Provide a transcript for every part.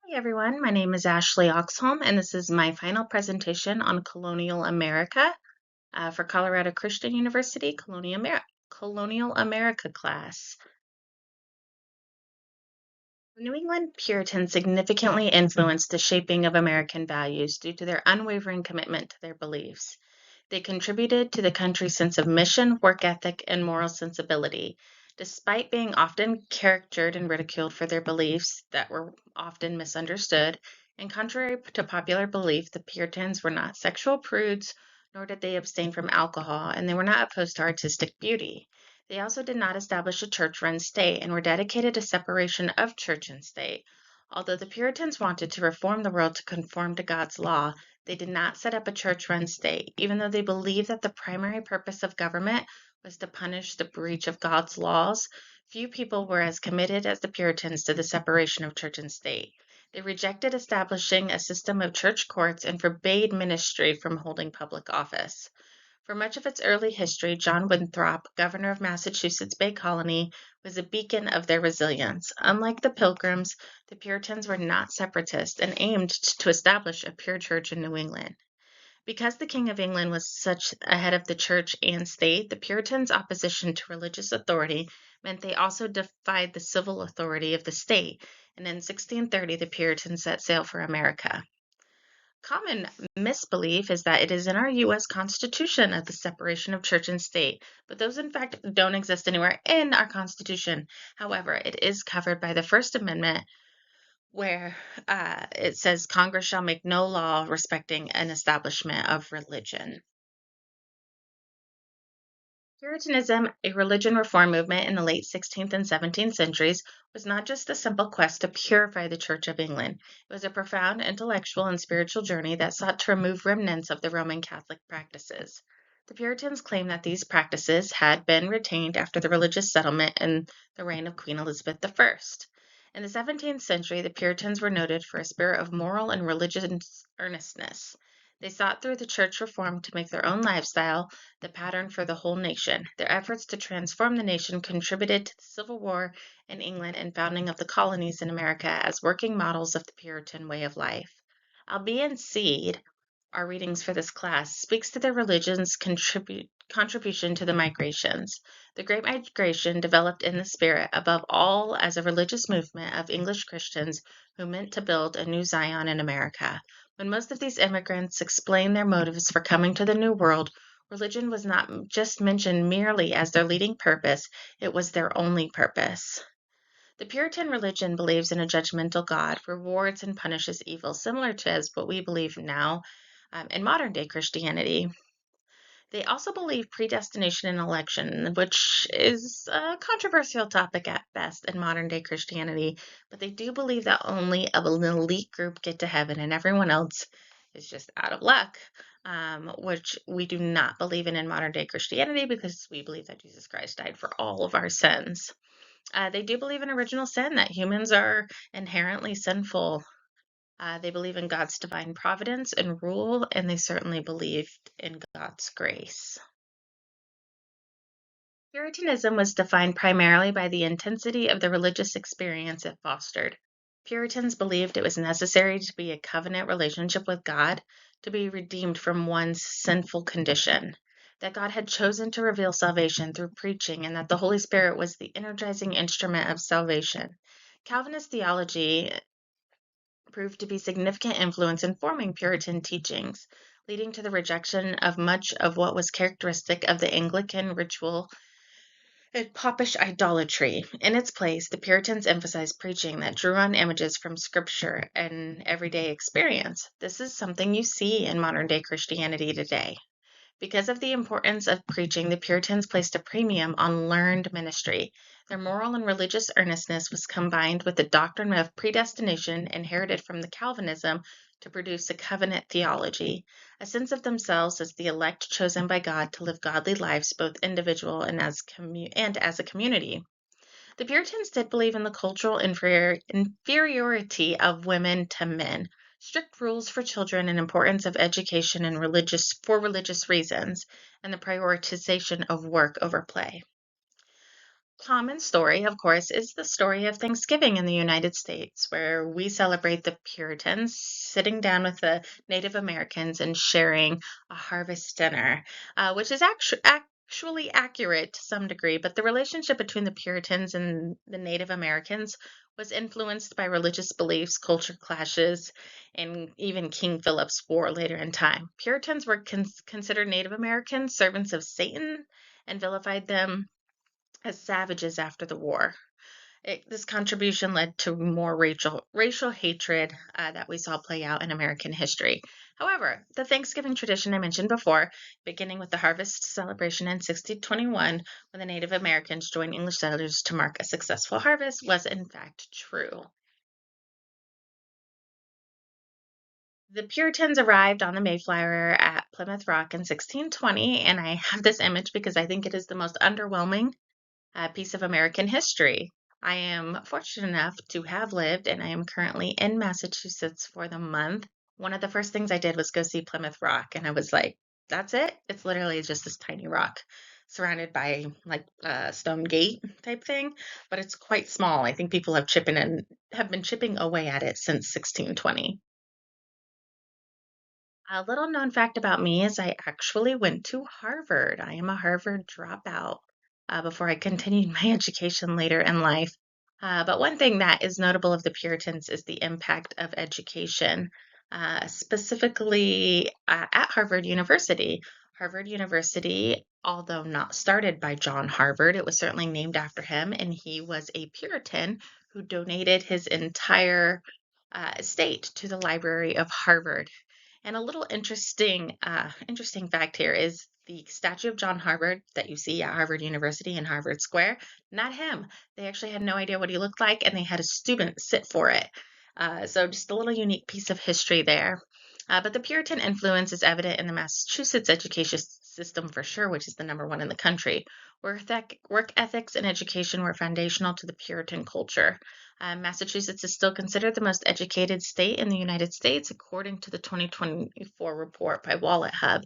Hey everyone, my name is Ashley Oxholm, and this is my final presentation on Colonial America for Colorado Christian University Colonial America class. The New England Puritans significantly influenced the shaping of American values due to their unwavering commitment to their beliefs. They contributed to the country's sense of mission, work ethic, and moral sensibility. Despite being often caricatured and ridiculed for their beliefs that were often misunderstood, and contrary to popular belief, the Puritans were not sexual prudes, nor did they abstain from alcohol, and they were not opposed to artistic beauty. They also did not establish a church-run state and were dedicated to separation of church and state. Although the Puritans wanted to reform the world to conform to God's law, they did not set up a church-run state, even though they believed that the primary purpose of government was to punish the breach of God's laws. Few people were as committed as the Puritans to the separation of church and state. They rejected establishing a system of church courts and forbade ministry from holding public office. For much of its early history, John Winthrop, governor of Massachusetts Bay Colony, was a beacon of their resilience. Unlike the Pilgrims, the Puritans were not separatists and aimed to establish a pure church in New England. Because the King of England was such a head of the church and state, the Puritans' opposition to religious authority meant they also defied the civil authority of the state, and in 1630 the Puritans set sail for America. Common misbelief is that it is in our U.S. Constitution of the separation of church and state, but those in fact don't exist anywhere in our Constitution. However, it is covered by the First Amendment, where it says Congress shall make no law respecting an establishment of religion. Puritanism, a religion reform movement in the late 16th and 17th centuries, was not just a simple quest to purify the Church of England. It was a profound intellectual and spiritual journey that sought to remove remnants of the Roman Catholic practices. The Puritans claimed that these practices had been retained after the religious settlement in the reign of Queen Elizabeth I. In the 17th century, the Puritans were noted for a spirit of moral and religious earnestness. They sought through the church reform to make their own lifestyle the pattern for the whole nation. Their efforts to transform the nation contributed to the Civil War in England and founding of the colonies in America as working models of the Puritan way of life. Albee and Seed, our readings for this class, speaks to their religion's contribution to the migrations. The Great Migration developed in the spirit, above all, as a religious movement of English Christians who meant to build a new Zion in America. When most of these immigrants explained their motives for coming to the New World, religion was not just mentioned merely as their leading purpose, it was their only purpose. The Puritan religion believes in a judgmental God, rewards and punishes evil, similar to as what we believe now in modern day Christianity. They also believe predestination and election, which is a controversial topic at best in modern day Christianity, but they do believe that only an elite group get to heaven and everyone else is just out of luck, which we do not believe in modern day Christianity because we believe that Jesus Christ died for all of our sins. They do believe in original sin, that humans are inherently sinful. They believe in God's divine providence and rule, and they certainly believed in God's grace. Puritanism was defined primarily by the intensity of the religious experience it fostered. Puritans believed it was necessary to be a covenant relationship with God to be redeemed from one's sinful condition, that God had chosen to reveal salvation through preaching, and that the Holy Spirit was the energizing instrument of salvation. Calvinist theology proved to be significant influence in forming Puritan teachings, leading to the rejection of much of what was characteristic of the Anglican ritual and popish idolatry. In its place, the Puritans emphasized preaching that drew on images from scripture and everyday experience. This is something you see in modern day Christianity today. Because of the importance of preaching, the Puritans placed a premium on learned ministry. Their moral and religious earnestness was combined with the doctrine of predestination inherited from the Calvinism to produce a covenant theology, a sense of themselves as the elect chosen by God to live godly lives, both individual and as a community. The Puritans did believe in the cultural inferiority of women to men, strict rules for children, and importance of education and for religious reasons, and the prioritization of work over play. Common story, of course, is the story of Thanksgiving in the United States, where we celebrate the Puritans sitting down with the Native Americans and sharing a harvest dinner, which is actually accurate to some degree. But the relationship between the Puritans and the Native Americans was influenced by religious beliefs, culture clashes, and even King Philip's War later in time. Puritans were considered Native Americans servants of Satan and vilified them as savages after the war. This contribution led to more racial hatred that we saw play out in American history. However, the Thanksgiving tradition I mentioned before, beginning with the harvest celebration in 1621, when the Native Americans joined English settlers to mark a successful harvest, was in fact true. The Puritans arrived on the Mayflower at Plymouth Rock in 1620, and I have this image because I think it is the most underwhelming piece of American history. I am fortunate enough to have lived, and I am currently in Massachusetts for the month. One of the first things I did was go see Plymouth Rock, and I was like, that's it? It's literally just this tiny rock surrounded by like a stone gate type thing, but it's quite small. I think people have been chipping away at it since 1620. A little known fact about me is I actually went to Harvard. I am a Harvard dropout before I continued my education later in life. But one thing that is notable of the Puritans is the impact of education, specifically at Harvard University. Harvard University, although not started by John Harvard, it was certainly named after him, and he was a Puritan who donated his entire estate to the Library of Harvard. And a little interesting fact here is the statue of John Harvard that you see at Harvard University in Harvard Square. Not him. They actually had no idea what he looked like, and they had a student sit for it. So just a little unique piece of history there. But the Puritan influence is evident in the Massachusetts education system for sure, which is the number one in the country. Work ethics and education were foundational to the Puritan culture. Massachusetts is still considered the most educated state in the United States, according to the 2024 report by Wallet Hub.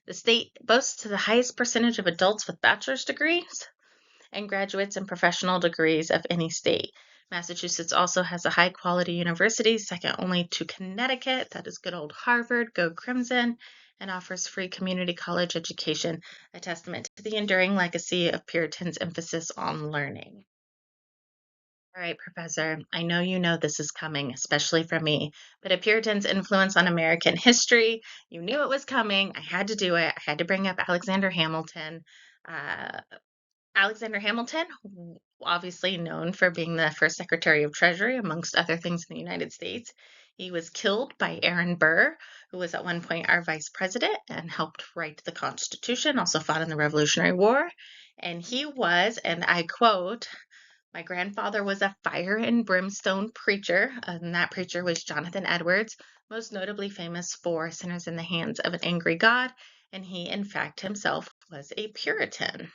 The state boasts the highest percentage of adults with bachelor's degrees and graduates and professional degrees of any state. Massachusetts also has a high quality university, second only to Connecticut. That is good old Harvard, go Crimson, and offers free community college education, a testament to the enduring legacy of Puritans' emphasis on learning. All right, Professor, I know you know this is coming, especially for me, but a Puritan's influence on American history, you knew it was coming. I had to do it. I had to bring up Alexander Hamilton. Uh, Alexander Hamilton, obviously known for being the first Secretary of Treasury, amongst other things in the United States. He was killed by Aaron Burr, who was at one point our vice president and helped write the Constitution, also fought in the Revolutionary War. And he was, and I quote, my grandfather was a fire and brimstone preacher, and that preacher was Jonathan Edwards, most notably famous for Sinners in the Hands of an Angry God, and he, in fact, himself was a Puritan.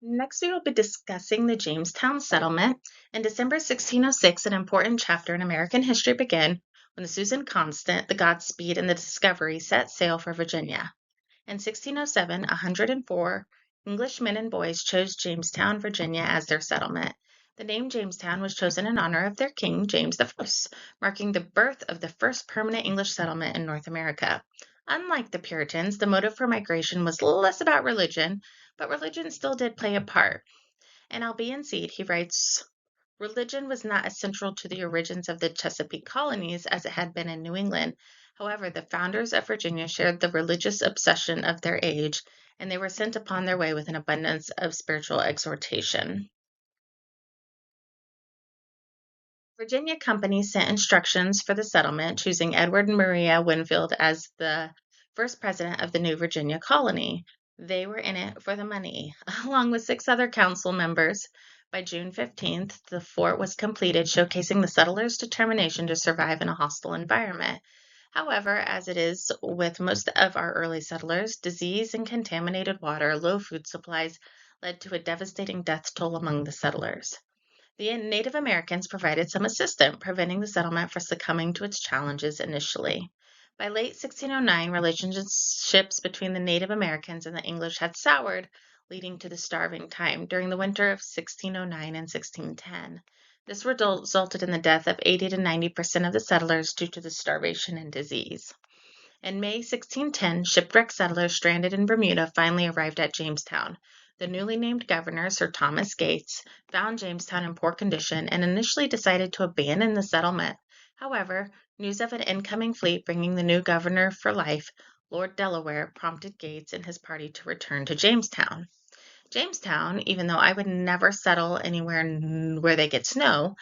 Next, we will be discussing the Jamestown Settlement. In December 1606, an important chapter in American history began when the Susan Constant, the Godspeed, and the Discovery set sail for Virginia. In 1607, 104 English men and boys chose Jamestown, Virginia, as their settlement. The name Jamestown was chosen in honor of their king, James I, marking the birth of the first permanent English settlement in North America. Unlike the Puritans, the motive for migration was less about religion, but religion still did play a part. In I'll Be in Seed, he writes, religion was not as central to the origins of the Chesapeake colonies as it had been in New England. However, the founders of Virginia shared the religious obsession of their age, and they were sent upon their way with an abundance of spiritual exhortation. Virginia Company sent instructions for the settlement, choosing Edward and Maria Winfield as the first president of the new Virginia colony. They were in it for the money, along with 6 other council members. By June 15th, the fort was completed, showcasing the settlers' determination to survive in a hostile environment. However, as it is with most of our early settlers, disease and contaminated water, low food supplies led to a devastating death toll among the settlers. The Native Americans provided some assistance, preventing the settlement from succumbing to its challenges initially. By late 1609, relationships between the Native Americans and the English had soured, leading to the starving time during the winter of 1609 and 1610. This resulted in the death of 80 to 90% of the settlers due to the starvation and disease. In May 1610, shipwrecked settlers stranded in Bermuda finally arrived at Jamestown. The newly named governor, Sir Thomas Gates, found Jamestown in poor condition and initially decided to abandon the settlement. However, news of an incoming fleet bringing the new governor for life, Lord Delaware, prompted Gates and his party to return to Jamestown. Jamestown, even though I would never settle anywhere where they get snow,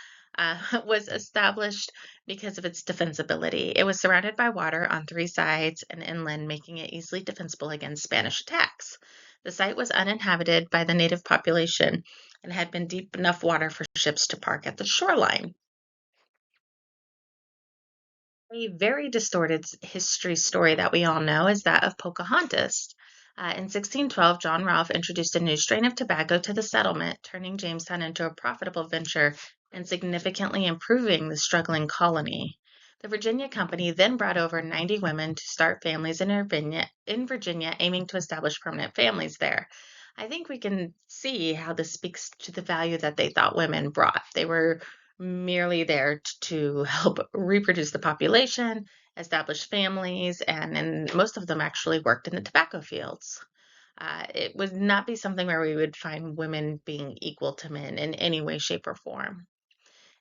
was established because of its defensibility. It was surrounded by water on three sides and inland, making it easily defensible against Spanish attacks. The site was uninhabited by the native population and had been deep enough water for ships to park at the shoreline. A very distorted history story that we all know is that of Pocahontas. In 1612, John Rolfe introduced a new strain of tobacco to the settlement, turning Jamestown into a profitable venture and significantly improving the struggling colony. The Virginia Company then brought over 90 women to start families in Virginia, aiming to establish permanent families there. I think we can see how this speaks to the value that they thought women brought. They were merely there to help reproduce the population, establish families, and most of them actually worked in the tobacco fields. It would not be something where we would find women being equal to men in any way, shape, or form.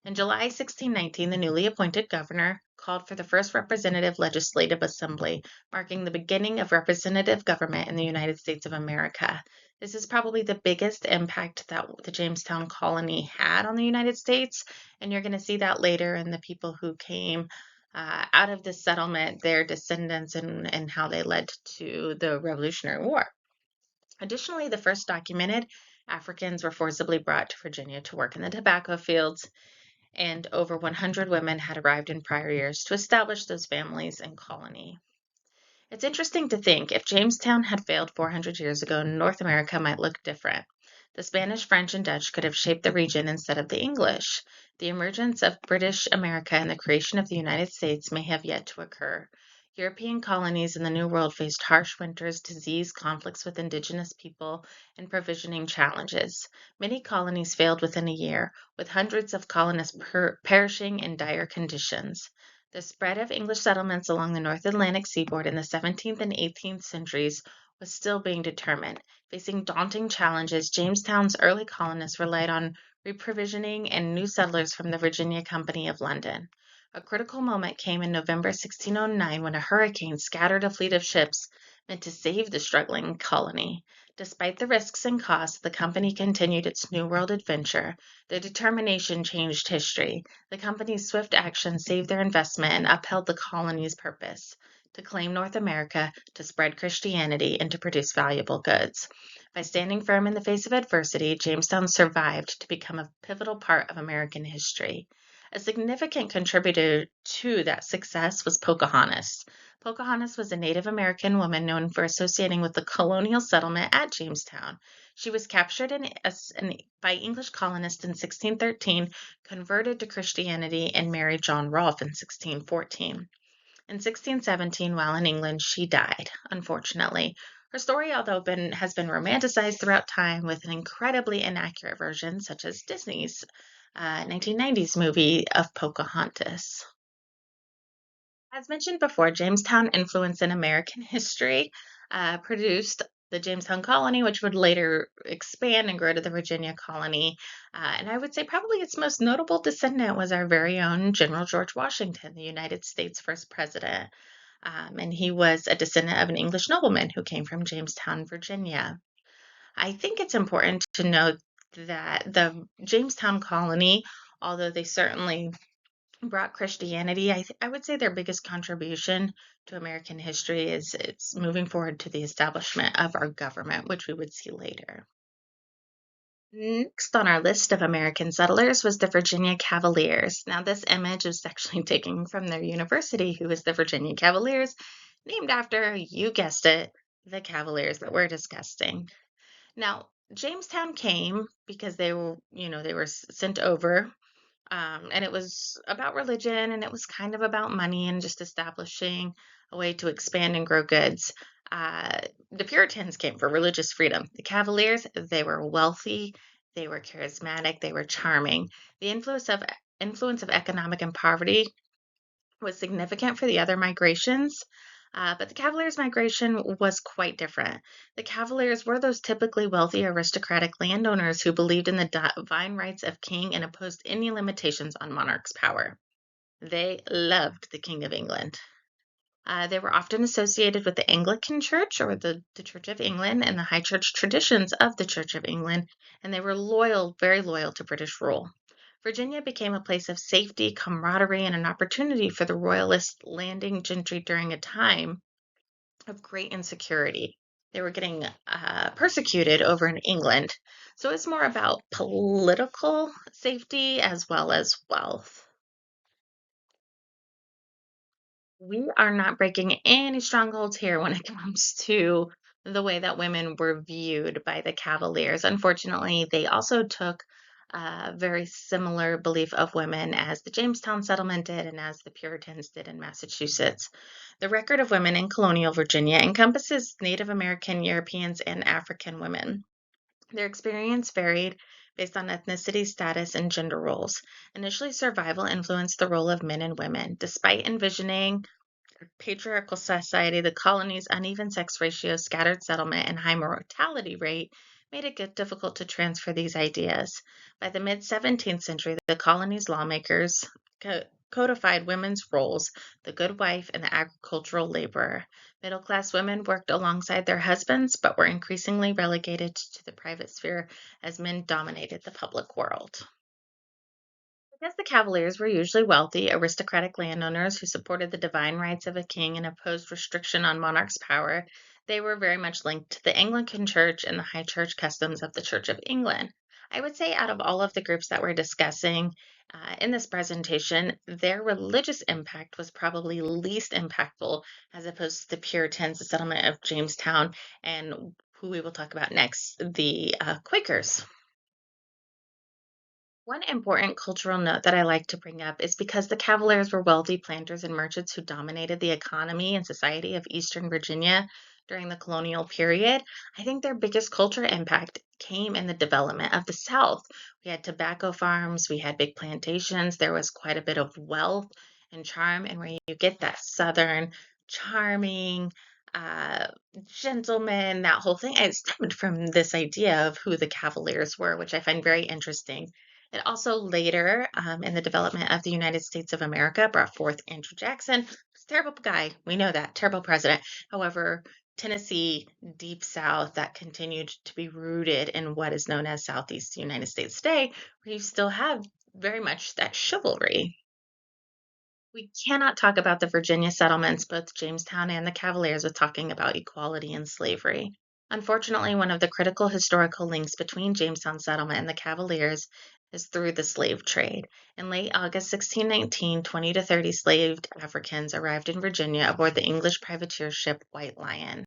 In July 1619, the newly appointed governor called for the first representative legislative assembly, marking the beginning of representative government in the United States of America. This is probably the biggest impact that the Jamestown colony had on the United States, and you're going to see that later in the people who came out of the settlement, their descendants, and how they led to the Revolutionary War. Additionally, the first documented Africans were forcibly brought to Virginia to work in the tobacco fields, and over 100 women had arrived in prior years to establish those families and colony. It's interesting to think if Jamestown had failed 400 years ago, North America might look different. The Spanish, French, and Dutch could have shaped the region instead of the English. The emergence of British America and the creation of the United States may have yet to occur. European colonies in the New World faced harsh winters, disease, conflicts with indigenous people, and provisioning challenges. Many colonies failed within a year, with hundreds of colonists perishing in dire conditions. The spread of English settlements along the North Atlantic seaboard in the 17th and 18th centuries was still being determined. Facing daunting challenges, Jamestown's early colonists relied on reprovisioning and new settlers from the Virginia Company of London. A critical moment came in November 1609 when a hurricane scattered a fleet of ships meant to save the struggling colony. Despite the risks and costs, the company continued its New World adventure. Their determination changed history. The company's swift action saved their investment and upheld the colony's purpose to claim North America, to spread Christianity, and to produce valuable goods. By standing firm in the face of adversity, Jamestown survived to become a pivotal part of American history. A significant contributor to that success was Pocahontas. Pocahontas was a Native American woman known for associating with the colonial settlement at Jamestown. She was captured by English colonists in 1613, converted to Christianity, and married John Rolfe in 1614. In 1617, while in England, she died, unfortunately. Her story, although has been romanticized throughout time with an incredibly inaccurate version, such as Disney's 1990s movie of Pocahontas. As mentioned before, Jamestown influence in American history produced the Jamestown colony, which would later expand and grow to the Virginia colony. And I would say probably its most notable descendant was our very own General George Washington, the United States' first president. And he was a descendant of an English nobleman who came from Jamestown, Virginia. I think it's important to note that the Jamestown colony, although they certainly brought Christianity, I would say their biggest contribution to American history is it's moving forward to the establishment of our government, which we would see later. Next on our list of American settlers was the Virginia Cavaliers. Now, this image is actually taken from their university, who is the Virginia Cavaliers, named after, you guessed it, the Cavaliers that we're discussing. Now, Jamestown came because they were sent over And it was about religion, and it was kind of about money and just establishing a way to expand and grow goods. Uh, the Puritans came for religious freedom. The Cavaliers, they were wealthy, they were charismatic, they were charming. The influence of economic and poverty was significant for the other migrations, but the Cavaliers' migration was quite different. The Cavaliers were those typically wealthy aristocratic landowners who believed in the divine rights of king and opposed any limitations on monarch's power. They loved the King of England. They were often associated with the Anglican Church or the Church of England and the high church traditions of the Church of England, and they were loyal, very loyal to British rule. Virginia became a place of safety, camaraderie, and an opportunity for the royalist landing gentry during a time of great insecurity. They were getting persecuted over in England. So it's more about political safety as well as wealth. We are not breaking any strongholds here when it comes to the way that women were viewed by the Cavaliers. Unfortunately, they also took a very similar belief of women as the Jamestown settlement did and as the Puritans did in Massachusetts. The record of women in colonial Virginia encompasses Native American, Europeans, and African women. Their experience varied based on ethnicity, status, and gender roles. Initially, survival influenced the role of men and women. Despite envisioning patriarchal society, the colony's uneven sex ratio, scattered settlement, and high mortality rate made it difficult to transfer these ideas. By the mid 17th century, the colony's lawmakers codified women's roles, the good wife and the agricultural laborer. Middle class women worked alongside their husbands, but were increasingly relegated to the private sphere as men dominated the public world. Because the Cavaliers were usually wealthy, aristocratic landowners who supported the divine rights of a king and opposed restriction on monarch's power, they were very much linked to the Anglican Church and the high church customs of the Church of England. I would say, out of all of the groups that we're discussing in this presentation, their religious impact was probably least impactful as opposed to the Puritans, the settlement of Jamestown, and who we will talk about next, the Quakers. One important cultural note that I like to bring up is because the Cavaliers were wealthy planters and merchants who dominated the economy and society of Eastern Virginia during the colonial period. I think their biggest cultural impact came in the development of the South. We had tobacco farms, we had big plantations, there was quite a bit of wealth and charm, and where you get that Southern charming, uh, gentleman, that whole thing, it stemmed from this idea of who the Cavaliers were, which I find very interesting. It also later, in the development of the United States of America, brought forth Andrew Jackson. He's a terrible guy. We know that. Terrible president. However, Tennessee, deep South, that continued to be rooted in what is known as Southeast United States today, where you still have very much that chivalry. We cannot talk about the Virginia settlements, both Jamestown and the Cavaliers, with talking about equality and slavery. Unfortunately, one of the critical historical links between Jamestown settlement and the Cavaliers is through the slave trade. In late August 1619, 20 to 30 slaved Africans arrived in Virginia aboard the English privateer ship White Lion.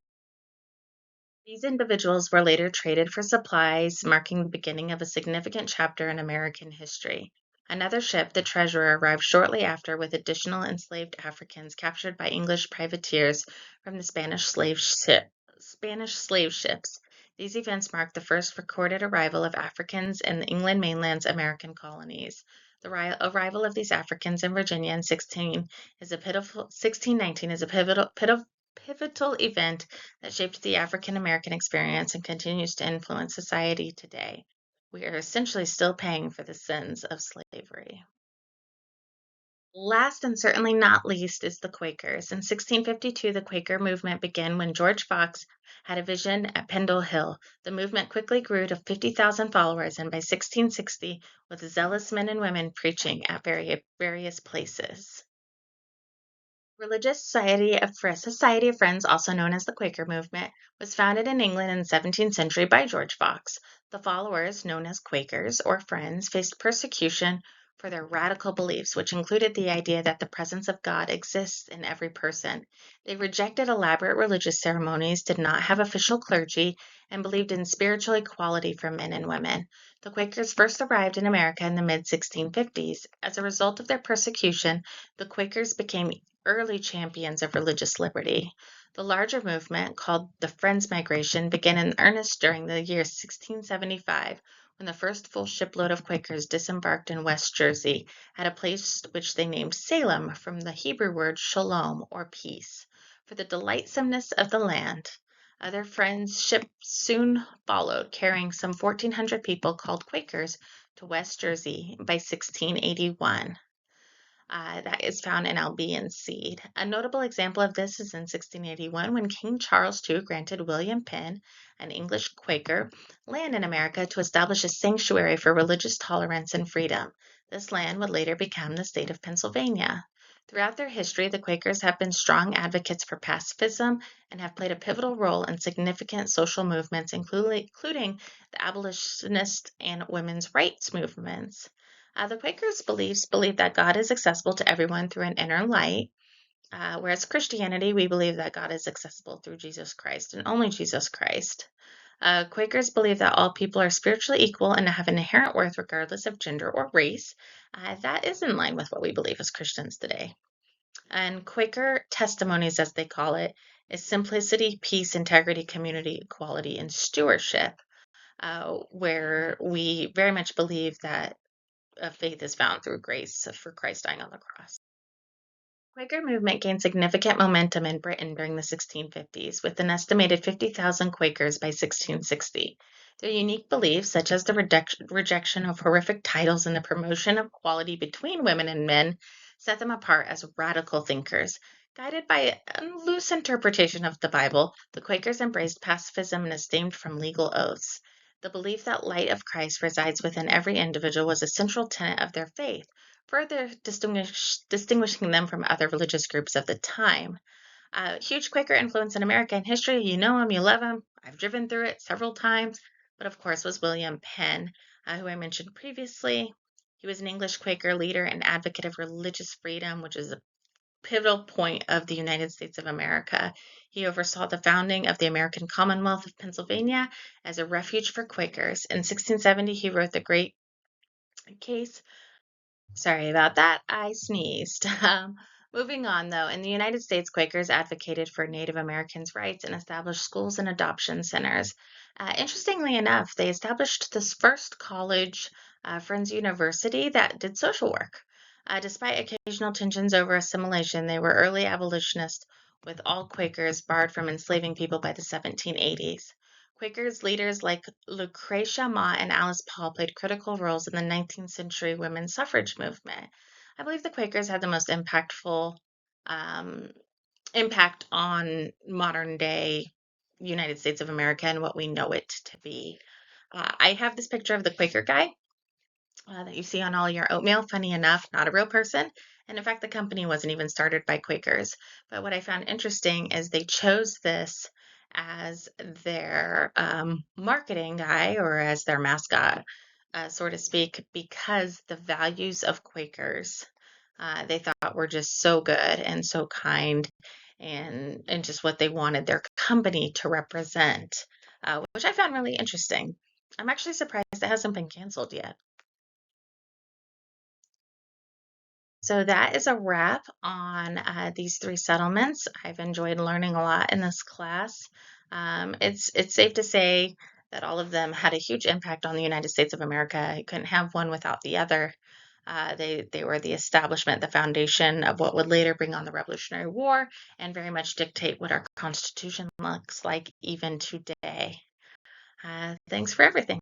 These individuals were later traded for supplies, marking the beginning of a significant chapter in American history. Another ship, the Treasurer, arrived shortly after with additional enslaved Africans captured by English privateers from the Spanish slave ships. These events marked the first recorded arrival of Africans in the England mainland's American colonies. The arrival of these Africans in Virginia in 1619 is a pivotal event that shaped the African American experience and continues to influence society today. We are essentially still paying for the sins of slavery. Last and certainly not least is the Quakers. In 1652, the Quaker movement began when George Fox had a vision at Pendle Hill. The movement quickly grew to 50,000 followers, and by 1660, with zealous men and women preaching at various places. Religious Society of Friends, also known as the Quaker movement, was founded in England in the 17th century by George Fox. The followers, known as Quakers or Friends, faced persecution for their radical beliefs, which included the idea that the presence of God exists in every person. They rejected elaborate religious ceremonies, did not have official clergy, and believed in spiritual equality for men and women. The Quakers first arrived in America in the mid 1650s. As a result of their persecution, the Quakers became early champions of religious liberty. The larger movement, called the Friends Migration, began in earnest during the year 1675 when the first full shipload of Quakers disembarked in West Jersey at a place which they named Salem from the Hebrew word shalom, or peace, for the delightsomeness of the land. Other Friends ships soon followed, carrying some 1,400 people called Quakers to West Jersey by 1681. That is found in Albion Seed. A notable example of this is in 1681 when King Charles II granted William Penn, an English Quaker, land in America to establish a sanctuary for religious tolerance and freedom. This land would later become the state of Pennsylvania. Throughout their history, the Quakers have been strong advocates for pacifism and have played a pivotal role in significant social movements, including the abolitionist and women's rights movements. The Quakers' beliefs believe that God is accessible to everyone through an inner light, whereas Christianity, we believe that God is accessible through Jesus Christ and only Jesus Christ. Quakers believe that all people are spiritually equal and have an inherent worth regardless of gender or race. That is in line with what we believe as Christians today. And Quaker testimonies, as they call it, is simplicity, peace, integrity, community, equality, and stewardship, where we very much believe that faith is found through grace for Christ dying on the cross. Quaker movement gained significant momentum in Britain during the 1650s, with an estimated 50,000 Quakers by 1660. Their unique beliefs, such as the rejection of horrific titles and the promotion of equality between women and men, set them apart as radical thinkers. Guided by a loose interpretation of the Bible, the Quakers embraced pacifism and abstained from legal oaths. The belief that light of Christ resides within every individual was a central tenet of their faith, further distinguishing them from other religious groups of the time. Huge Quaker influence in American history. You know him, you love him. I've driven through it several times, but of course was William Penn, who I mentioned previously. He was an English Quaker leader and advocate of religious freedom, which is a pivotal point of the United States of America. He oversaw the founding of the American Commonwealth of Pennsylvania as a refuge for Quakers. In 1670, he wrote the Great Case. Sorry about that. I sneezed. Moving on, though, in the United States, Quakers advocated for Native Americans' rights and established schools and adoption centers. Interestingly enough, they established this first college, Friends University, that did social work. Despite occasional tensions over assimilation, they were early abolitionists, with all Quakers barred from enslaving people by the 1780s. Quakers leaders like Lucretia Mott and Alice Paul played critical roles in the 19th century women's suffrage movement. I believe the Quakers had the most impactful um, impact on modern day United States of America and what we know it to be. I have this picture of the Quaker guy that you see on all your oatmeal. Funny enough, not a real person. And in fact, the company wasn't even started by Quakers. But what I found interesting is they chose this as their marketing guy or as their mascot, so to speak, because the values of Quakers they thought were just so good and so kind and just what they wanted their company to represent, which I found really interesting. I'm actually surprised it hasn't been canceled yet. So that is a wrap on these three settlements. I've enjoyed learning a lot in this class. It's safe to say that all of them had a huge impact on the United States of America. You couldn't have one without the other. They were the establishment, the foundation of what would later bring on the Revolutionary War and very much dictate what our Constitution looks like even today. Thanks for everything.